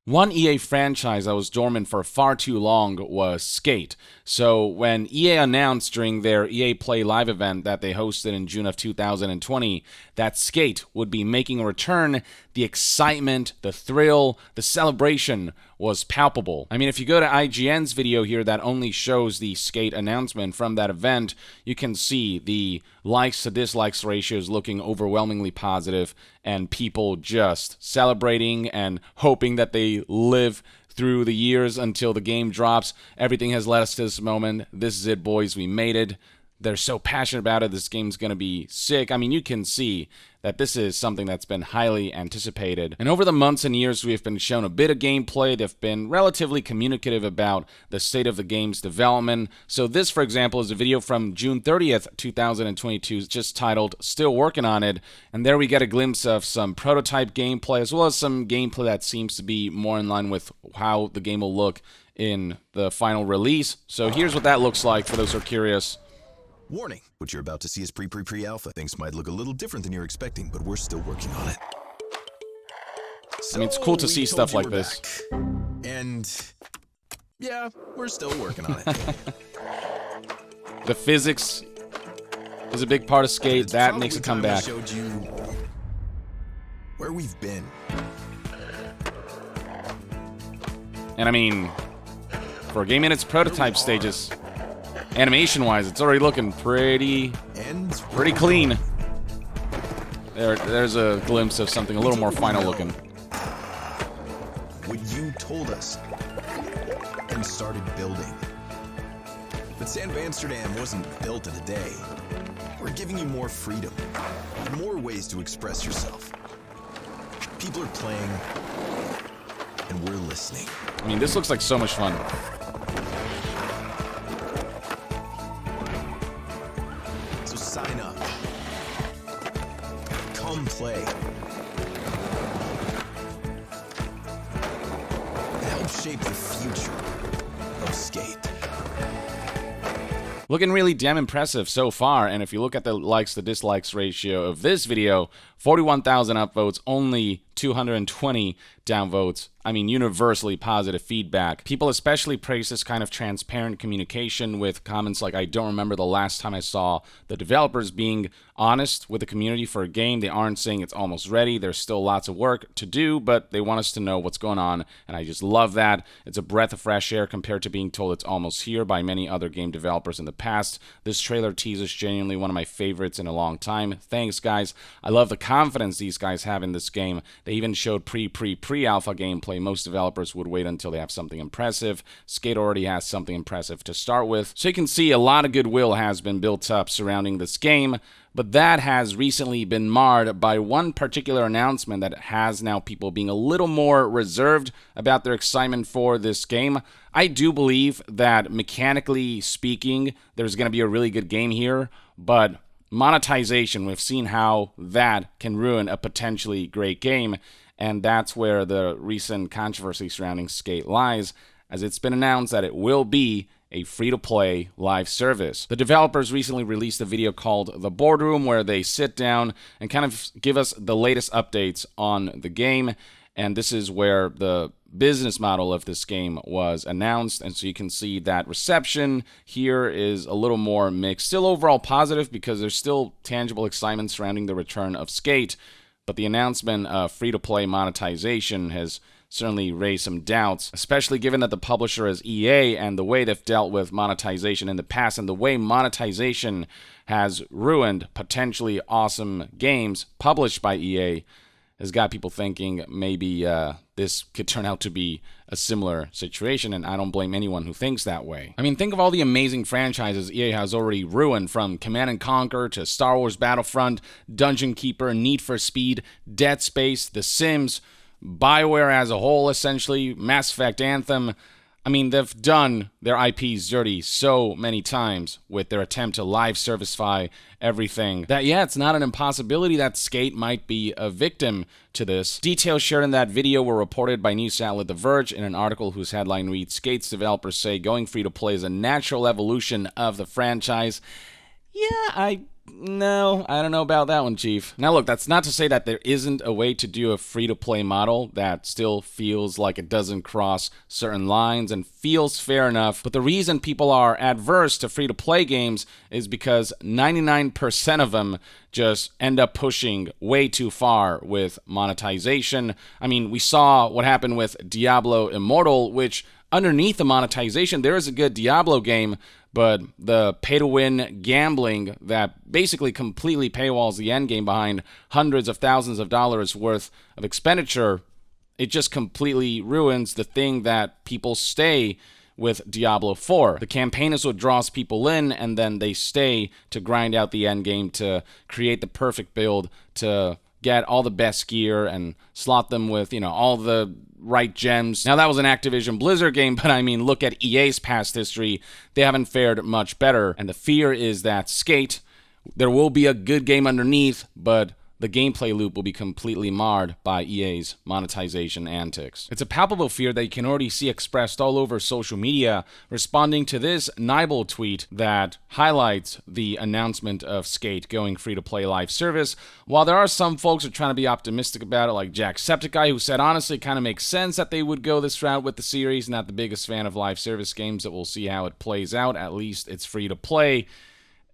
One EA franchise that was dormant for far too long was Skate. So when EA announced during their EA Play Live event that they hosted in June of 2020 that Skate would be making a return, the excitement, the thrill, the celebration was palpable. I mean, if you go to IGN's video here that only shows the Skate announcement from that event, you can see the likes to dislikes ratios looking overwhelmingly positive and people just celebrating and hoping that they live through the years until the game drops. Everything has led us to this moment. This is it, boys. We made it. They're so passionate about it. This game's going to be sick. I mean, you can see that this is something that's been highly anticipated. And over the months and years, we've been shown a bit of gameplay. They've been relatively communicative about the state of the game's development. So this, for example, is a video from June 30th, 2022, just titled Still Working on It. And there we get a glimpse of some prototype gameplay, as well as some gameplay that seems to be more in line with how the game will look in the final release. So here's what that looks like for those who are curious. Warning, what you're about to see is pre-alpha. Things might look a little different than you're expecting, but we're still working on it. I mean, it's cool to see stuff like this. Back. And yeah, we're still working on it. The physics is a big part of Skate. That makes a comeback. Showed you where we've been. And I mean, for a game in its prototype stages, animation-wise, it's already looking pretty clean. There's a glimpse of something a little more final looking. What you told us and started building. But San Amsterdam wasn't built in a day. We're giving you more freedom, more ways to express yourself. People are playing, and we're listening. I mean, this looks like so much fun. Sign up. Come play. Help shape the future of Skate. Looking really damn impressive so far, and if you look at the likes to dislikes ratio of this video, 41,000 upvotes, only 220 downvotes. I mean, universally positive feedback. People especially praise this kind of transparent communication with comments like, I don't remember the last time I saw the developers being honest with the community for a game. They aren't saying it's almost ready. There's still lots of work to do, but they want us to know what's going on, and I just love that. It's a breath of fresh air compared to being told it's almost here by many other game developers in the past. This trailer teaser is genuinely one of my favorites in a long time. Thanks, guys. I love the confidence these guys have in this game. They even showed pre-alpha gameplay. Most developers would wait until they have something impressive. Skate already has something impressive to start with. So you can see a lot of goodwill has been built up surrounding this game, but that has recently been marred by one particular announcement that has now people being a little more reserved about their excitement for this game. I do believe that mechanically speaking, there's going to be a really good game here, but monetization, we've seen how that can ruin a potentially great game. And that's where the recent controversy surrounding Skate lies, as it's been announced that it will be a free-to-play live service. The developers recently released a video called The Boardroom, where they sit down and kind of give us the latest updates on the game. And this is where the business model of this game was announced. And so you can see that reception here is a little more mixed. Still overall positive because there's still tangible excitement surrounding the return of Skate. But the announcement of free-to-play monetization has certainly raised some doubts, especially given that the publisher is EA and the way they've dealt with monetization in the past and the way monetization has ruined potentially awesome games published by EA has got people thinking maybe this could turn out to be a similar situation, and I don't blame anyone who thinks that way. I mean, think of all the amazing franchises EA has already ruined, from Command & Conquer to Star Wars Battlefront, Dungeon Keeper, Need for Speed, Dead Space, The Sims, BioWare as a whole, essentially, Mass Effect Anthem. I mean, they've done their IPs dirty so many times with their attempt to live servicify everything that, yeah, it's not an impossibility that Skate might be a victim to this. Details shared in that video were reported by news outlet The Verge in an article whose headline reads, Skate's developers say going free to play is a natural evolution of the franchise. Yeah, I No, I don't know about that one, Chief. Now look, that's not to say that there isn't a way to do a free-to-play model that still feels like it doesn't cross certain lines and feels fair enough, but the reason people are adverse to free-to-play games is because 99% of them just end up pushing way too far with monetization. I mean, we saw what happened with Diablo Immortal, which underneath the monetization, there is a good Diablo game, but the pay-to-win gambling that basically completely paywalls the end game behind hundreds of thousands of dollars worth of expenditure, it just completely ruins the thing that people stay with Diablo 4. The campaign is what draws people in, and then they stay to grind out the end game, to create the perfect build, to get all the best gear and slot them with, all the right gems. Now, that was an Activision Blizzard game, but I mean, look at EA's past history. They haven't fared much better, and the fear is that Skate, there will be a good game underneath, but the gameplay loop will be completely marred by EA's monetization antics. It's a palpable fear that you can already see expressed all over social media, responding to this Nibel tweet that highlights the announcement of Skate going free-to-play live service. While there are some folks who are trying to be optimistic about it, like Jacksepticeye, who said, honestly, it kind of makes sense that they would go this route with the series. Not the biggest fan of live service games, but we'll see how it plays out. At least it's free-to-play.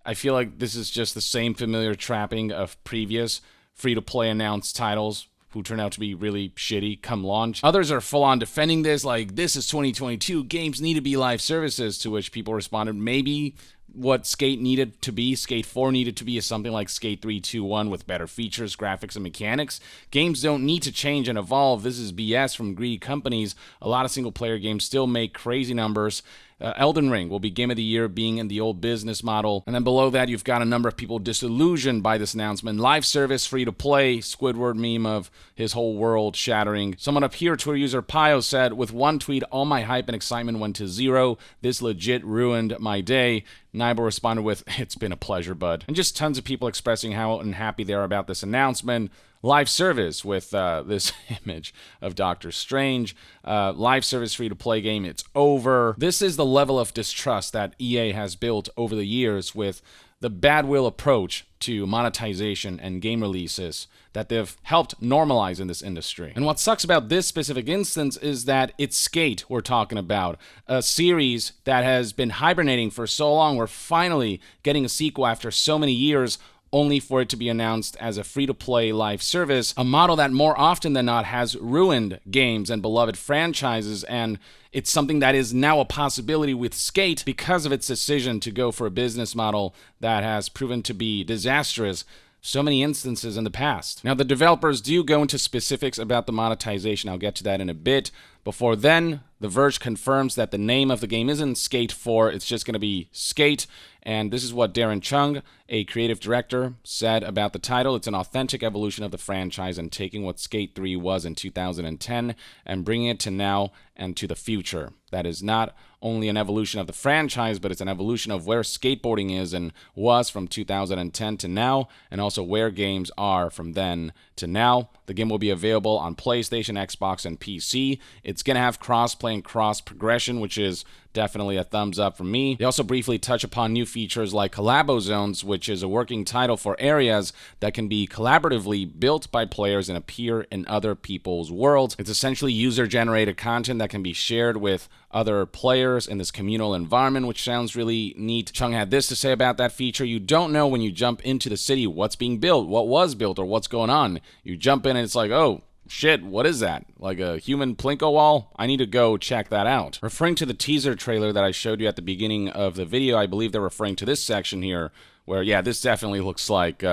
I feel like this is just the same familiar trapping of previous free-to-play announced titles who turn out to be really shitty come launch. Others are full-on defending this, like, this is 2022, games need to be live services, to which people responded, maybe what Skate needed to be, Skate 4 needed to be, is something like Skate 3.2.1 with better features, graphics, and mechanics. Games don't need to change and evolve. This is BS from greedy companies. A lot of single-player games still make crazy numbers. Elden Ring will be Game of the Year, being in the old business model. And then below that, you've got a number of people disillusioned by this announcement. Live service, free-to-play, Squidward meme of his whole world shattering. Someone up here, Twitter user Pio, said, with one tweet, all my hype and excitement went to zero. This legit ruined my day. Nibel responded with, it's been a pleasure, bud. And just tons of people expressing how unhappy they are about this announcement. Live service with this image of Doctor Strange. Live service free-to-play game, it's over. This is the level of distrust that EA has built over the years with the bad will approach to monetization and game releases that they've helped normalize in this industry. And what sucks about this specific instance is that it's Skate we're talking about, a series that has been hibernating for so long. We're finally getting a sequel after so many years, only for it to be announced as a free-to-play live service, a model that more often than not has ruined games and beloved franchises, and it's something that is now a possibility with Skate because of its decision to go for a business model that has proven to be disastrous so many instances in the past. Now, the developers do go into specifics about the monetization. I'll get to that in a bit. Before then, The Verge confirms that the name of the game isn't Skate 4, it's just going to be Skate. And this is what Darren Chung, a creative director, said about the title. It's an authentic evolution of the franchise and taking what Skate 3 was in 2010 and bringing it to now and to the future. That is not only an evolution of the franchise, but it's an evolution of where skateboarding is and was from 2010 to now, and also where games are from then to now. The game will be available on PlayStation, Xbox, and PC. It's going to have cross-play and cross-progression, which is definitely a thumbs up from me. They also briefly touch upon new features like Collabo Zones, which is a working title for areas that can be collaboratively built by players and appear in other people's worlds. It's essentially user-generated content that can be shared with other players in this communal environment, which sounds really neat. Chung had this to say about that feature. You don't know when you jump into the city what's being built, what was built, or what's going on. You jump in and it's like, oh, shit, what is that? Like a human Plinko wall? I need to go check that out. Referring to the teaser trailer that I showed you at the beginning of the video, I believe they're referring to this section here, where, yeah, this definitely looks like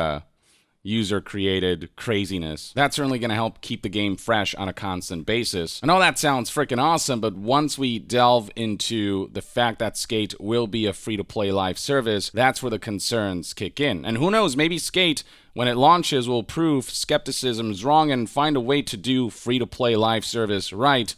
user-created craziness. That's certainly going to help keep the game fresh on a constant basis. I know that sounds freaking awesome, but once we delve into the fact that Skate will be a free-to-play live service, that's where the concerns kick in. And who knows, maybe Skate, when it launches, will prove skepticism is wrong and find a way to do free-to-play live service right,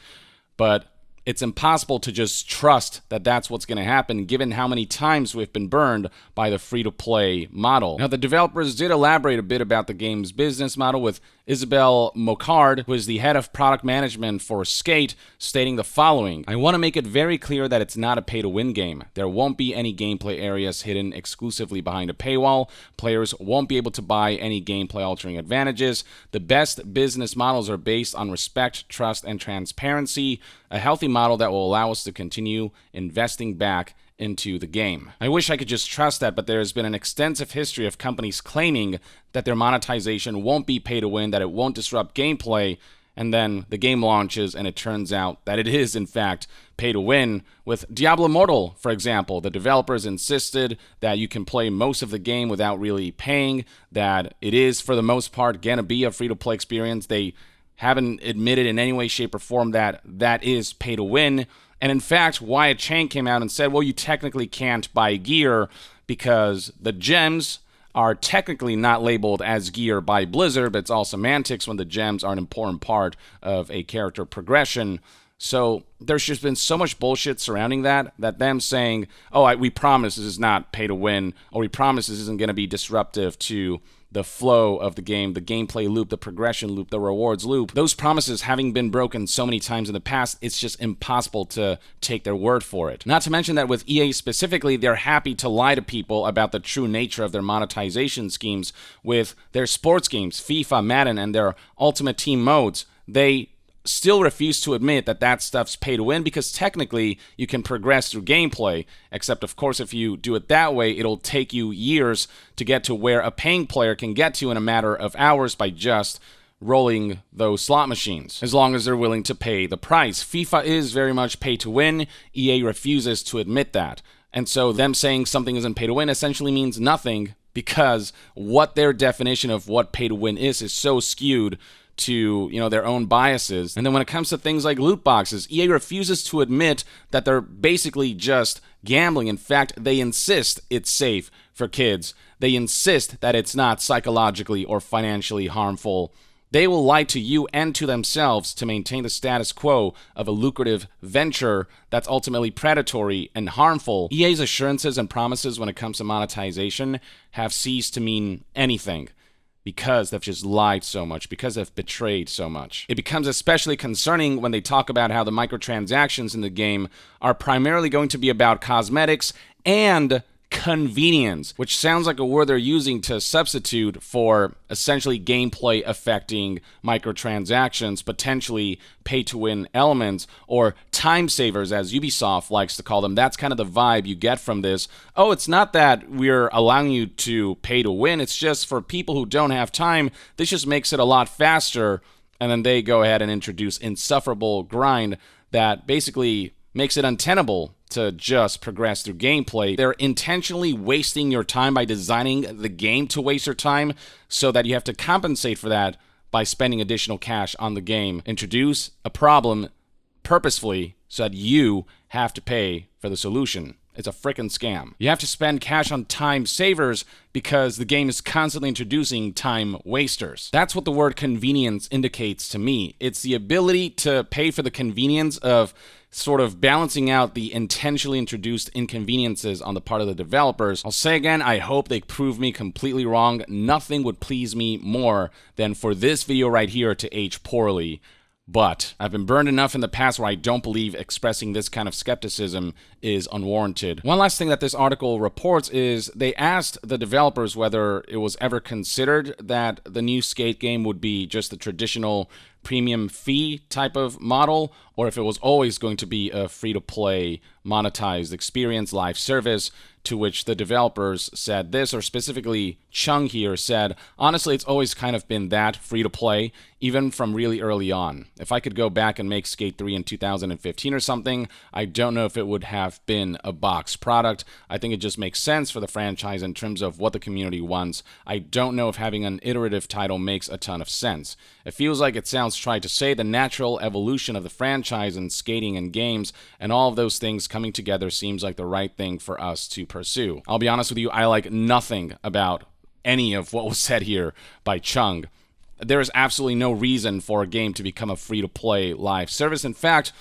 but it's impossible to just trust that that's what's going to happen given how many times we've been burned by the free-to-play model. Now, the developers did elaborate a bit about the game's business model, with Isabelle Mocard, who is the head of product management for Skate, stating the following: "I want to make it very clear that it's not a pay-to-win game. There won't be any gameplay areas hidden exclusively behind a paywall. Players won't be able to buy any gameplay-altering advantages. The best business models are based on respect, trust, and transparency, a healthy model that will allow us to continue investing back into the game." I wish I could just trust that, but there has been an extensive history of companies claiming that their monetization won't be pay to win, that it won't disrupt gameplay, and then the game launches and it turns out that it is, in fact, pay to win. With Diablo Immortal, for example, the developers insisted that you can play most of the game without really paying, that it is, for the most part, gonna be a free-to-play experience. They haven't admitted in any way, shape, or form that that is pay to win. And in fact, Wyatt Chang came out and said, well, you technically can't buy gear because the gems are technically not labeled as gear by Blizzard, but it's all semantics when the gems are an important part of a character progression. So there's just been so much bullshit surrounding that them saying, oh, we promise this is not pay to win, or we promise this isn't going to be disruptive to the flow of the game, the gameplay loop, the progression loop, the rewards loop. Those promises having been broken so many times in the past, it's just impossible to take their word for it. Not to mention that with EA specifically, they're happy to lie to people about the true nature of their monetization schemes. With their sports games, FIFA, Madden, and their Ultimate Team modes, they still refuse to admit that that stuff's pay to win, because technically you can progress through gameplay, except of course if you do it that way, it'll take you years to get to where a paying player can get to in a matter of hours by just rolling those slot machines, as long as they're willing to pay the price. FIFA is very much pay to win. EA refuses to admit that. And so them saying something isn't pay to win essentially means nothing, because what their definition of what pay to win is so skewed to, their own biases. And then when it comes to things like loot boxes, EA refuses to admit that they're basically just gambling. In fact, they insist it's safe for kids. They insist that it's not psychologically or financially harmful. They will lie to you and to themselves to maintain the status quo of a lucrative venture that's ultimately predatory and harmful. EA's assurances and promises when it comes to monetization have ceased to mean anything, because they've just lied so much, because they've betrayed so much. It becomes especially concerning when they talk about how the microtransactions in the game are primarily going to be about cosmetics and convenience, which sounds like a word they're using to substitute for essentially gameplay affecting microtransactions, potentially pay-to-win elements, or time savers, as Ubisoft likes to call them. That's kind of the vibe you get from this. Oh, it's not that we're allowing you to pay to win, it's just for people who don't have time, this just makes it a lot faster. And then they go ahead and introduce insufferable grind that basically makes it untenable to just progress through gameplay. They're intentionally wasting your time by designing the game to waste your time, so that you have to compensate for that by spending additional cash on the game. Introduce a problem purposefully so that you have to pay for the solution. It's a frickin' scam. You have to spend cash on time savers because the game is constantly introducing time wasters. That's what the word convenience indicates to me. It's the ability to pay for the convenience of sort of balancing out the intentionally introduced inconveniences on the part of the developers. I'll say again, I hope they prove me completely wrong. Nothing would please me more than for this video right here to age poorly. But I've been burned enough in the past where I don't believe expressing this kind of skepticism is unwarranted. One last thing that this article reports is they asked the developers whether it was ever considered that the new Skate game would be just the traditional premium fee type of model, or if it was always going to be a free-to-play monetized experience, live service, to which the developers said this, or specifically Chung here said, honestly, it's always kind of been that, free-to-play, even from really early on. If I could go back and make Skate 3 in 2015 or something, I don't know if it would have been a box product. I think it just makes sense for the franchise in terms of what the community wants. I don't know if having an iterative title makes a ton of sense. It feels like it sounds tried to say the natural evolution of the franchise and skating and games, and all of those things coming together seems like the right thing for us to pursue. I'll be honest with you, I like nothing about any of what was said here by Chung. There is absolutely no reason for a game to become a free-to-play live service. In fact,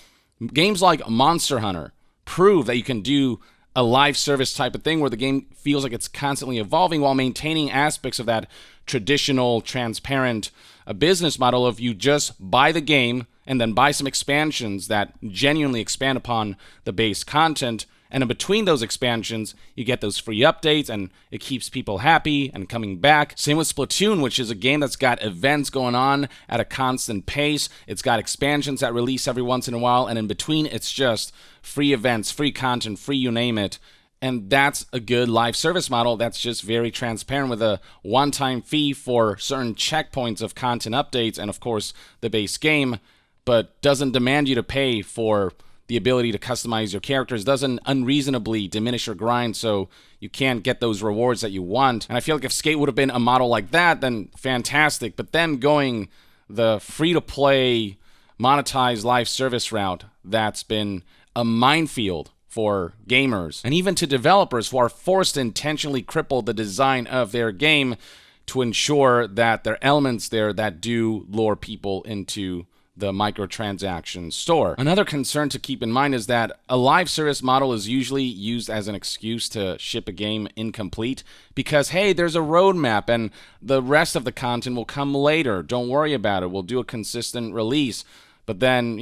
Games like Monster Hunter prove that you can do a live service type of thing where the game feels like it's constantly evolving while maintaining aspects of that traditional, transparent business model of you just buy the game and then buy some expansions that genuinely expand upon the base content. And in between those expansions, you get those free updates, and it keeps people happy and coming back. Same with Splatoon, which is a game that's got events going on at a constant pace. It's got expansions that release every once in a while, and in between, it's just free events, free content, free you name it. And that's a good live service model that's just very transparent with a one-time fee for certain checkpoints of content updates and, of course, the base game, but doesn't demand you to pay for the ability to customize your characters, doesn't unreasonably diminish your grind so you can't get those rewards that you want. And I feel like if Skate would have been a model like that, then fantastic. But them going the free-to-play, monetized live service route, that's been a minefield for gamers and even to developers who are forced to intentionally cripple the design of their game to ensure that there are elements there that do lure people into the microtransaction store. Another concern to keep in mind is that a live service model is usually used as an excuse to ship a game incomplete because, hey, there's a roadmap and the rest of the content will come later. Don't worry about it. We'll do a consistent release. But then,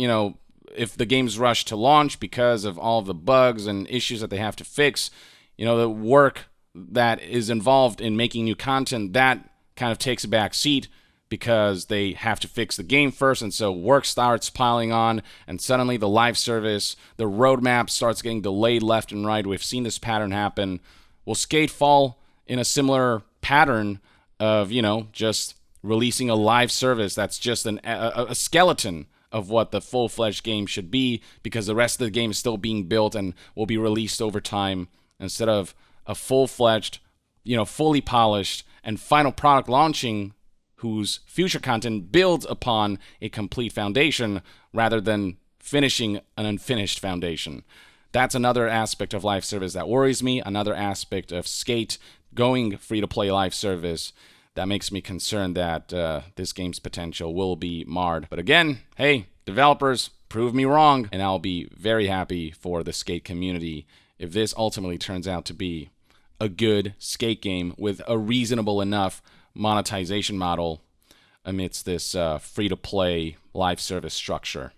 if the game's rushed to launch because of all of the bugs and issues that they have to fix, the work that is involved in making new content, that kind of takes a back seat because they have to fix the game first, and so work starts piling on, and suddenly the live service, the roadmap starts getting delayed left and right. We've seen this pattern happen. Will Skate fall in a similar pattern of, just releasing a live service that's just a skeleton of what the full-fledged game should be because the rest of the game is still being built and will be released over time instead of a full-fledged, fully polished and final product launching whose future content builds upon a complete foundation rather than finishing an unfinished foundation. That's another aspect of live service that worries me, another aspect of Skate going free-to-play live service that makes me concerned that this game's potential will be marred. But again, hey, developers, prove me wrong, and I'll be very happy for the Skate community if this ultimately turns out to be a good Skate game with a reasonable enough monetization model amidst this free-to-play live service structure.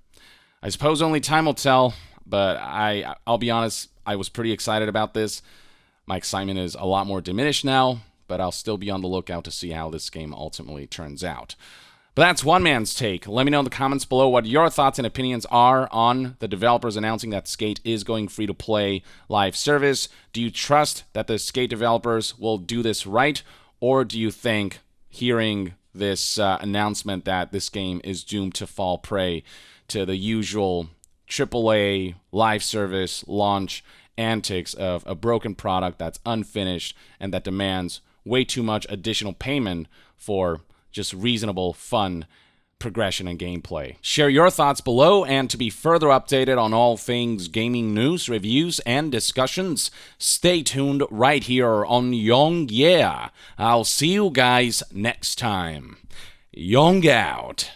I suppose only time will tell, but I'll be honest, I was pretty excited about this. My excitement is a lot more diminished now, but I'll still be on the lookout to see how this game ultimately turns out. But that's one man's take. Let me know in the comments below what your thoughts and opinions are on the developers announcing that Skate is going free-to-play live service. Do you trust that the Skate developers will do this right? Or do you think hearing this announcement that this game is doomed to fall prey to the usual AAA live service launch antics of a broken product that's unfinished and that demands way too much additional payment for just reasonable, fun progression and gameplay? Share your thoughts below, and to be further updated on all things gaming news, reviews, and discussions, stay tuned right here on Young Yeah. I'll see you guys next time. Young out.